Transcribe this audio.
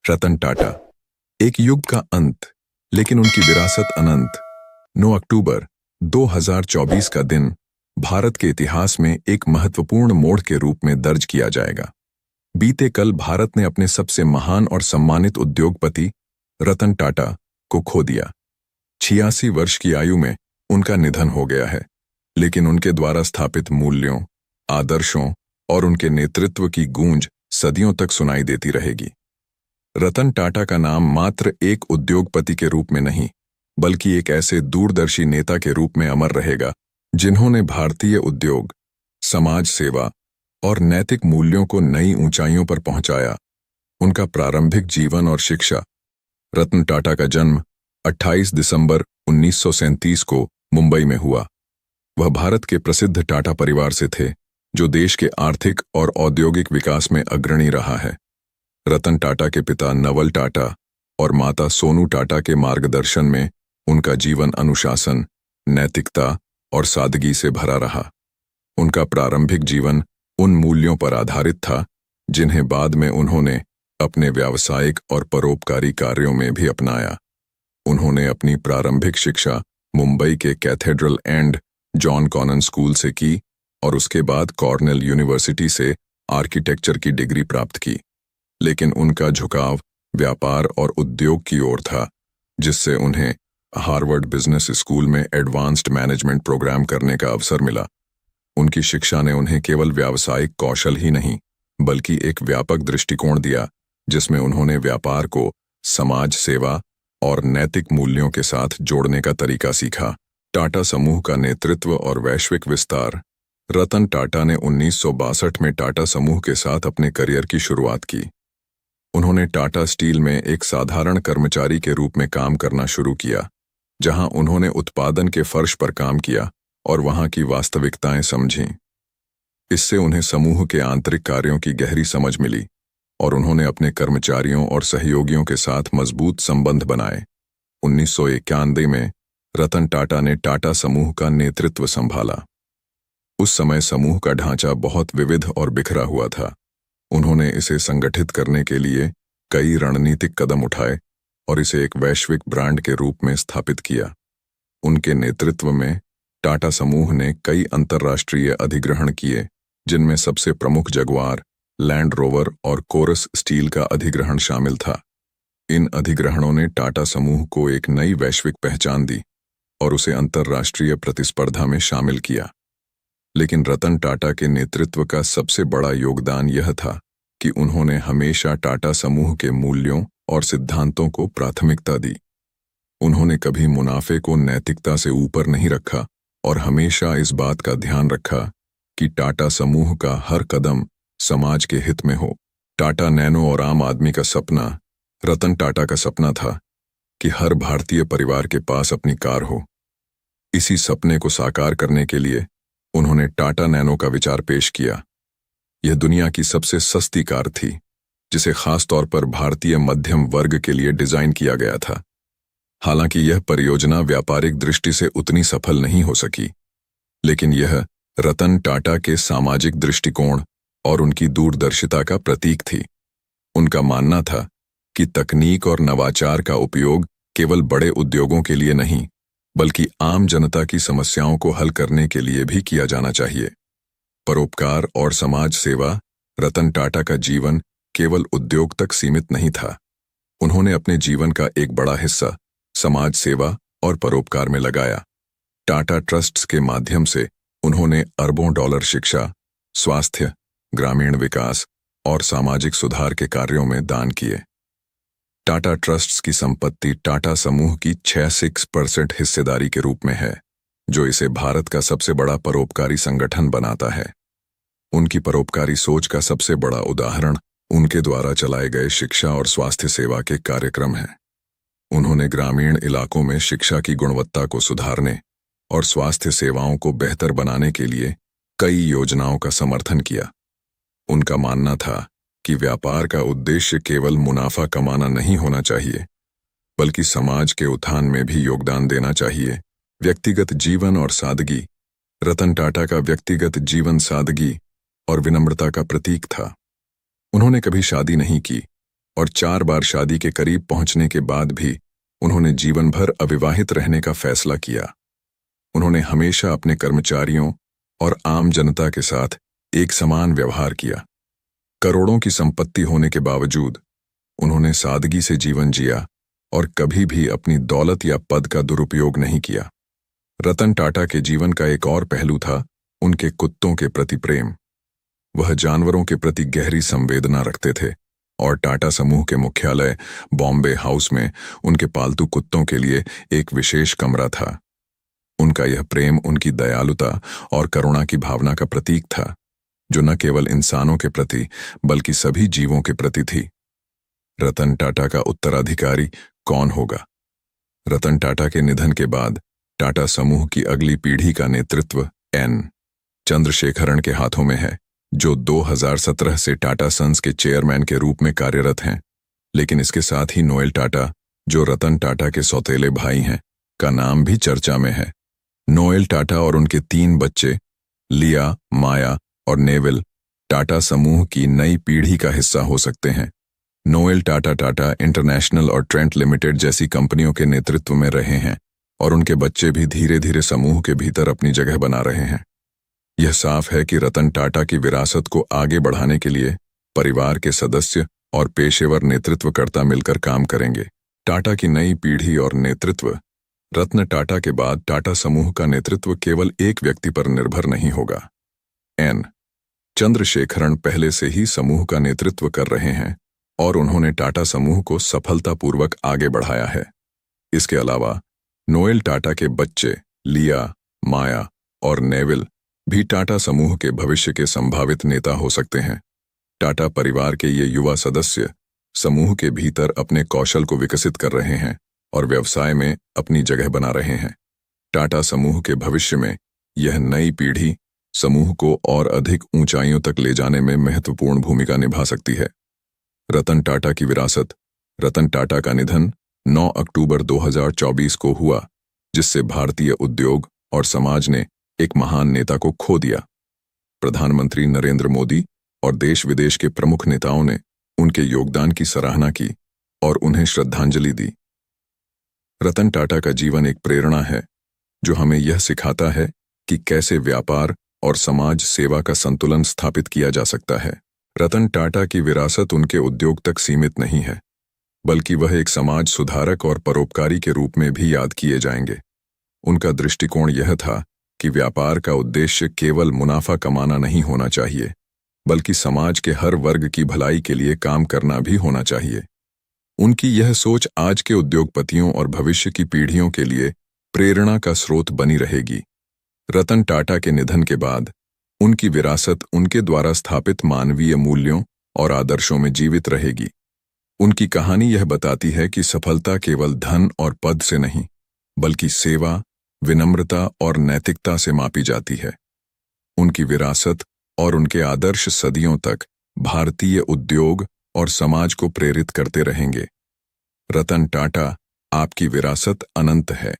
रतन टाटा, एक युग का अंत, लेकिन उनकी विरासत अनंत। 9 अक्टूबर 2024 का दिन भारत के इतिहास में एक महत्वपूर्ण मोड़ के रूप में दर्ज किया जाएगा। बीते कल भारत ने अपने सबसे महान और सम्मानित उद्योगपति रतन टाटा को खो दिया। 86 वर्ष की आयु में उनका निधन हो गया है, लेकिन उनके द्वारा स्थापित मूल्यों, आदर्शों और उनके नेतृत्व की गूंज सदियों तक सुनाई देती रहेगी। रतन टाटा का नाम मात्र एक उद्योगपति के रूप में नहीं, बल्कि एक ऐसे दूरदर्शी नेता के रूप में अमर रहेगा जिन्होंने भारतीय उद्योग, समाज सेवा और नैतिक मूल्यों को नई ऊंचाइयों पर पहुंचाया। उनका प्रारंभिक जीवन और शिक्षा। रतन टाटा का जन्म 28 दिसंबर 1937 को मुंबई में हुआ। वह भारत के प्रसिद्ध टाटा परिवार से थे, जो देश के आर्थिक और औद्योगिक विकास में अग्रणी रहा है। रतन टाटा के पिता नवल टाटा और माता सोनू टाटा के मार्गदर्शन में उनका जीवन अनुशासन, नैतिकता और सादगी से भरा रहा। उनका प्रारंभिक जीवन उन मूल्यों पर आधारित था जिन्हें बाद में उन्होंने अपने व्यावसायिक और परोपकारी कार्यों में भी अपनाया। उन्होंने अपनी प्रारंभिक शिक्षा मुंबई के Cathedral and John Connon School से की और उसके बाद कॉर्नेल यूनिवर्सिटी से आर्किटेक्चर की डिग्री प्राप्त की। लेकिन उनका झुकाव व्यापार और उद्योग की ओर था, जिससे उन्हें हार्वर्ड बिजनेस स्कूल में एडवांस्ड मैनेजमेंट प्रोग्राम करने का अवसर मिला। उनकी शिक्षा ने उन्हें केवल व्यावसायिक कौशल ही नहीं, बल्कि एक व्यापक दृष्टिकोण दिया, जिसमें उन्होंने व्यापार को समाज सेवा और नैतिक मूल्यों के साथ जोड़ने का तरीका सीखा। टाटा समूह का नेतृत्व और वैश्विक विस्तार। रतन टाटा ने 1962 में टाटा समूह के साथ अपने करियर की शुरुआत की। उन्होंने टाटा स्टील में एक साधारण कर्मचारी के रूप में काम करना शुरू किया, जहां उन्होंने उत्पादन के फर्श पर काम किया और वहां की वास्तविकताएं समझीं। इससे उन्हें समूह के आंतरिक कार्यों की गहरी समझ मिली और उन्होंने अपने कर्मचारियों और सहयोगियों के साथ मजबूत संबंध बनाए। 1991 में रतन टाटा ने टाटा समूह का नेतृत्व संभाला। उस समय समूह का ढांचा बहुत विविध और बिखरा हुआ था। उन्होंने इसे संगठित करने के लिए कई रणनीतिक कदम उठाए और इसे एक वैश्विक ब्रांड के रूप में स्थापित किया। उनके नेतृत्व में टाटा समूह ने कई अंतर्राष्ट्रीय अधिग्रहण किए, जिनमें सबसे प्रमुख जगुआर, लैंड रोवर और कोरस स्टील का अधिग्रहण शामिल था। इन अधिग्रहणों ने टाटा समूह को एक नई वैश्विक पहचान दी और उसे अंतर्राष्ट्रीय प्रतिस्पर्धा में शामिल किया। लेकिन रतन टाटा के नेतृत्व का सबसे बड़ा योगदान यह था कि उन्होंने हमेशा टाटा समूह के मूल्यों और सिद्धांतों को प्राथमिकता दी। उन्होंने कभी मुनाफे को नैतिकता से ऊपर नहीं रखा और हमेशा इस बात का ध्यान रखा कि टाटा समूह का हर कदम समाज के हित में हो। टाटा नैनो और आम आदमी का सपना। रतन टाटा का सपना था कि हर भारतीय परिवार के पास अपनी कार हो। इसी सपने को साकार करने के लिए उन्होंने टाटा नैनो का विचार पेश किया। यह दुनिया की सबसे सस्ती कार थी, जिसे खास तौर पर भारतीय मध्यम वर्ग के लिए डिजाइन किया गया था। हालांकि यह परियोजना व्यापारिक दृष्टि से उतनी सफल नहीं हो सकी, लेकिन यह रतन टाटा के सामाजिक दृष्टिकोण और उनकी दूरदर्शिता का प्रतीक थी। उनका मानना था कि तकनीक और नवाचार का उपयोग केवल बड़े उद्योगों के लिए नहीं, बल्कि आम जनता की समस्याओं को हल करने के लिए भी किया जाना चाहिए। परोपकार और समाज सेवा। रतन टाटा का जीवन केवल उद्योग तक सीमित नहीं था। उन्होंने अपने जीवन का एक बड़ा हिस्सा समाज सेवा और परोपकार में लगाया। टाटा ट्रस्ट्स के माध्यम से उन्होंने अरबों डॉलर शिक्षा, स्वास्थ्य, ग्रामीण विकास और सामाजिक सुधार के कार्यों में दान किए। टाटा ट्रस्ट्स की संपत्ति टाटा समूह की 6% हिस्सेदारी के रूप में है, जो इसे भारत का सबसे बड़ा परोपकारी संगठन बनाता है। उनकी परोपकारी सोच का सबसे बड़ा उदाहरण उनके द्वारा चलाए गए शिक्षा और स्वास्थ्य सेवा के कार्यक्रम हैं। उन्होंने ग्रामीण इलाकों में शिक्षा की गुणवत्ता को सुधारने और स्वास्थ्य सेवाओं को बेहतर बनाने के लिए कई योजनाओं का समर्थन किया। उनका मानना था कि व्यापार का उद्देश्य केवल मुनाफा कमाना नहीं होना चाहिए, बल्कि समाज के उत्थान में भी योगदान देना चाहिए। व्यक्तिगत जीवन और सादगी। रतन टाटा का व्यक्तिगत जीवन सादगी और विनम्रता का प्रतीक था। उन्होंने कभी शादी नहीं की, और 4 बार शादी के करीब पहुंचने के बाद भी उन्होंने जीवन भर अविवाहित रहने का फैसला किया। उन्होंने हमेशा अपने कर्मचारियों और आम जनता के साथ एक समान व्यवहार किया। करोड़ों की संपत्ति होने के बावजूद उन्होंने सादगी से जीवन जिया और कभी भी अपनी दौलत या पद का दुरुपयोग नहीं किया। रतन टाटा के जीवन का एक और पहलू था उनके कुत्तों के प्रति प्रेम। वह जानवरों के प्रति गहरी संवेदना रखते थे और टाटा समूह के मुख्यालय बॉम्बे हाउस में उनके पालतू कुत्तों के लिए एक विशेष कमरा था। उनका यह प्रेम उनकी दयालुता और करुणा की भावना का प्रतीक था, जो न केवल इंसानों के प्रति बल्कि सभी जीवों के प्रति थी। रतन टाटा का उत्तराधिकारी कौन होगा? रतन टाटा के निधन के बाद टाटा समूह की अगली पीढ़ी का नेतृत्व एन चंद्रशेखरन के हाथों में है, जो 2017 से टाटा सन्स के चेयरमैन के रूप में कार्यरत हैं। लेकिन इसके साथ ही नोएल टाटा, जो रतन टाटा के सौतेले भाई हैं, का नाम भी चर्चा में है। नोएल टाटा और उनके 3 बच्चे लिया, माया और नेविल टाटा समूह की नई पीढ़ी का हिस्सा हो सकते हैं। नोएल टाटा टाटा इंटरनेशनल और ट्रेंट लिमिटेड जैसी कंपनियों के नेतृत्व में रहे हैं और उनके बच्चे भी धीरे धीरे समूह के भीतर अपनी जगह बना रहे हैं। यह साफ है कि रतन टाटा की विरासत को आगे बढ़ाने के लिए परिवार के सदस्य और पेशेवर नेतृत्वकर्ता मिलकर काम करेंगे। टाटा की नई पीढ़ी और नेतृत्व। रत्न टाटा के बाद टाटा समूह का नेतृत्व केवल एक व्यक्ति पर निर्भर नहीं होगा। एन चंद्रशेखरन पहले से ही समूह का नेतृत्व कर रहे हैं और उन्होंने टाटा समूह को सफलतापूर्वक आगे बढ़ाया है। इसके अलावा नोएल टाटा के बच्चे लिया, माया और नेविल भी टाटा समूह के भविष्य के संभावित नेता हो सकते हैं। टाटा परिवार के ये युवा सदस्य समूह के भीतर अपने कौशल को विकसित कर रहे हैं और व्यवसाय में अपनी जगह बना रहे हैं। टाटा समूह के भविष्य में यह नई पीढ़ी समूह को और अधिक ऊंचाइयों तक ले जाने में महत्वपूर्ण भूमिका निभा सकती है। रतन टाटा की विरासत। रतन टाटा का निधन 9 अक्टूबर 2024 को हुआ, जिससे भारतीय उद्योग और समाज ने एक महान नेता को खो दिया। प्रधानमंत्री नरेंद्र मोदी और देश विदेश के प्रमुख नेताओं ने उनके योगदान की सराहना की और उन्हें श्रद्धांजलि दी। रतन टाटा का जीवन एक प्रेरणा है, जो हमें यह सिखाता है कि कैसे व्यापार और समाज सेवा का संतुलन स्थापित किया जा सकता है। रतन टाटा की विरासत उनके उद्योग तक सीमित नहीं है, बल्कि वह एक समाज सुधारक और परोपकारी के रूप में भी याद किए जाएंगे। उनका दृष्टिकोण यह था कि व्यापार का उद्देश्य केवल मुनाफा कमाना नहीं होना चाहिए, बल्कि समाज के हर वर्ग की भलाई के लिए काम करना भी होना चाहिए। उनकी यह सोच आज के उद्योगपतियों और भविष्य की पीढ़ियों के लिए प्रेरणा का स्रोत बनी रहेगी। रतन टाटा के निधन के बाद उनकी विरासत उनके द्वारा स्थापित मानवीय मूल्यों और आदर्शों में जीवित रहेगी। उनकी कहानी यह बताती है कि सफलता केवल धन और पद से नहीं, बल्कि सेवा, विनम्रता और नैतिकता से मापी जाती है। उनकी विरासत और उनके आदर्श सदियों तक भारतीय उद्योग और समाज को प्रेरित करते रहेंगे। रतन टाटा, आपकी विरासत अनंत है।